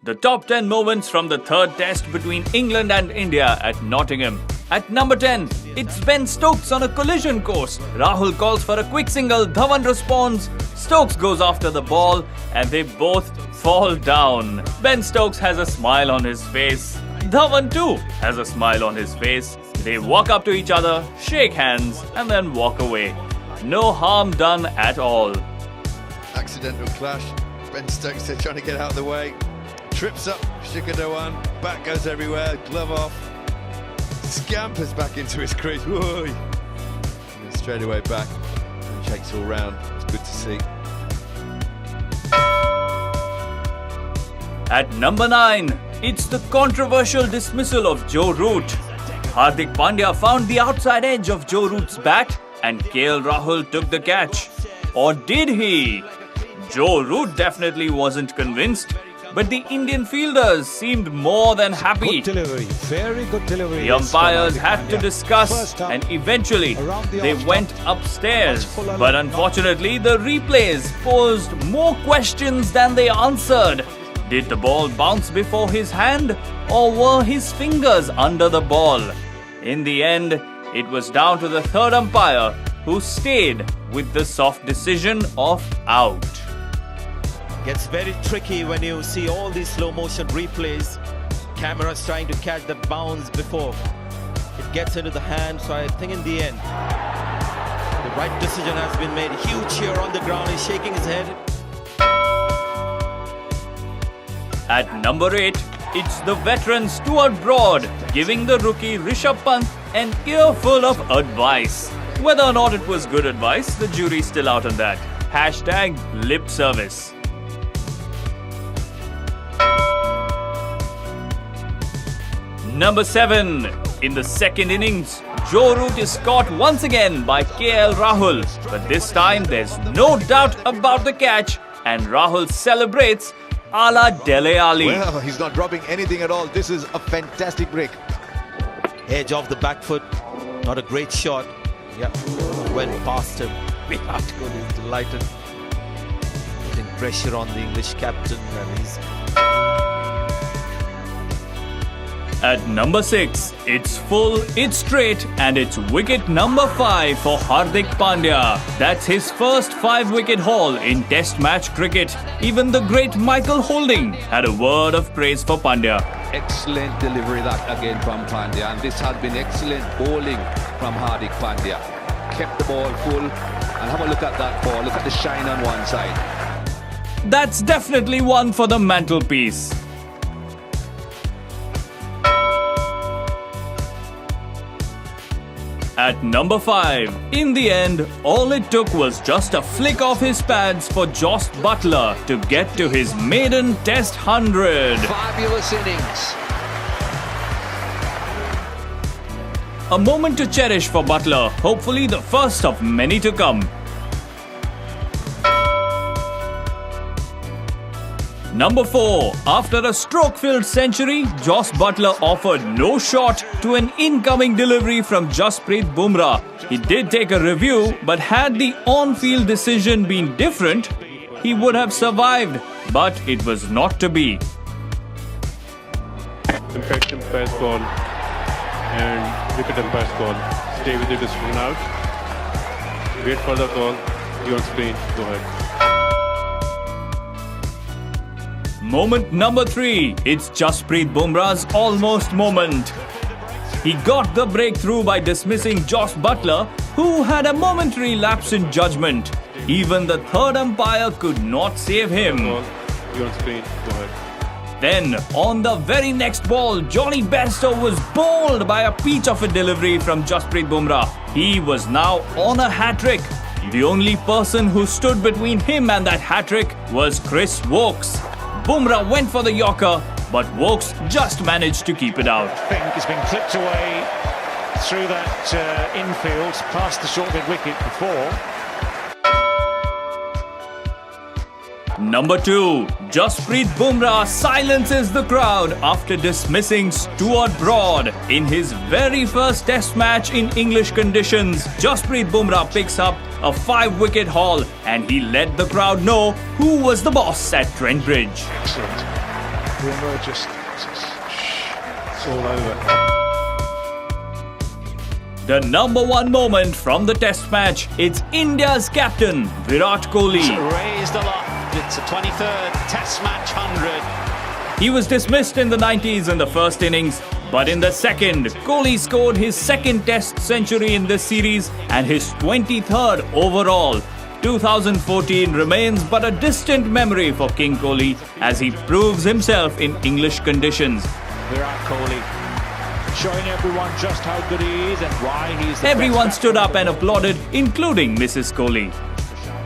The top 10 moments from the third test between England and India at Nottingham. At number 10, it's Ben Stokes on a collision course. Rahul calls for a quick single, Dhawan responds, Stokes goes after the ball and they both fall down. Ben Stokes has a smile on his face. Dhawan too has a smile on his face. They walk up to each other, shake hands and then walk away. No harm done at all. Accidental clash. Ben Stokes there trying to get out of the way. Trips up Shikhar Dhawan. Back goes everywhere. Glove off. Scampers back into his crease. Whoa. And then straight away back. And shakes all round. It's good to see. At number 9, it's the controversial dismissal of Joe Root. Hardik Pandya found the outside edge of Joe Root's bat and KL Rahul took the catch. Or did he? Joe Root definitely wasn't convinced, but the Indian fielders seemed more than happy. Good delivery, very good delivery. The umpires had to discuss and eventually they went upstairs. But unfortunately, the replays posed more questions than they answered. Did the ball bounce before his hand or were his fingers under the ball? In the end, it was down to the third umpire who stayed with the soft decision of out. Gets very tricky when you see all these slow motion replays. Cameras trying to catch the bounce before it gets into the hand. So I think in the end, the right decision has been made. Huge cheer on the ground. He's shaking his head. At number 8, it's the veteran Stuart Broad giving the rookie Rishabh Pant an earful of advice. Whether or not it was good advice, the jury's still out on that. Hashtag lip service. Number 7. In the second innings, Joe Root is caught once again by KL Rahul. But this time there's no doubt about the catch and Rahul celebrates a la Dele Alli. Well, he's not dropping anything at all. This is a fantastic break. Edge off the back foot. Not a great shot. Yeah, went past him. Virat Kohli is delighted. Putting pressure on the English captain and he's... At number 6, it's full, it's straight, and it's wicket number 5 for Hardik Pandya. That's his first 5-wicket haul in Test match cricket. Even the great Michael Holding had a word of praise for Pandya. Excellent delivery that again from Pandya, and this has been excellent bowling from Hardik Pandya. Kept the ball full, and have a look at that ball. Look at the shine on one side. That's definitely one for the mantelpiece. At number 5, in the end, all it took was just a flick off his pads for Jos Buttler to get to his maiden Test 100. Fabulous innings. A moment to cherish for Buttler, hopefully the first of many to come. Number 4. After a stroke-filled century, Jos Buttler offered no shot to an incoming delivery from Jasprit Bumrah. He did take a review, but had the on-field decision been different, he would have survived, but it was not to be. Impact umpire's call and wicket umpire's call. Stay with it, run out. Wait for the call. You're on screen. Go ahead. Moment number 3, it's Jasprit Bumrah's almost moment. He got the breakthrough by dismissing Jos Buttler, who had a momentary lapse in judgment. Even the third umpire could not save him. You're on screen. Go ahead. Then, on the very next ball, Johnny Bairstow was bowled by a peach of a delivery from Jasprit Bumrah. He was now on a hat-trick. The only person who stood between him and that hat-trick was Chris Woakes. Bumrah went for the Yorker, but Woakes just managed to keep it out. I think has been clipped away through that infield, past the short mid wicket before. Number 2, Jasprit Bumrah silences the crowd after dismissing Stuart Broad. In his very first Test match in English conditions, Jasprit Bumrah picks up a 5-wicket haul and he let the crowd know who was the boss at Trent Bridge. Excellent. Bumrah just it's all over. The number one moment from the Test match, it's India's captain, Virat Kohli. Raised aloft. It's a 23rd Test match 100. He was dismissed in the 90s in the first innings, but in the second, Kohli scored his second Test century in this series and his 23rd overall. 2014 remains but a distant memory for King Kohli as he proves himself in English conditions. Virat Kohli showing everyone just how good he is and why he's the Everyone best stood up batsman and in the world. applauded, including Mrs. Kohli.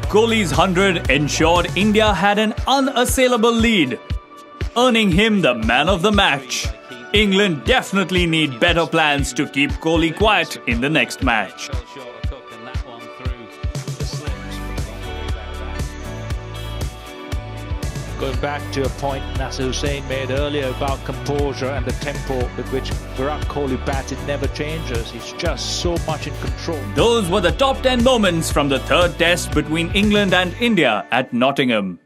Kohli's 100 ensured India had an unassailable lead, earning him the man of the match. England definitely need better plans to keep Kohli quiet in the next match. Going back to a point Nasser Hussain made earlier about composure and the tempo with which Virat Kohli bats, it never changes. He's just so much in control. Those were the top 10 moments from the third Test between England and India at Nottingham.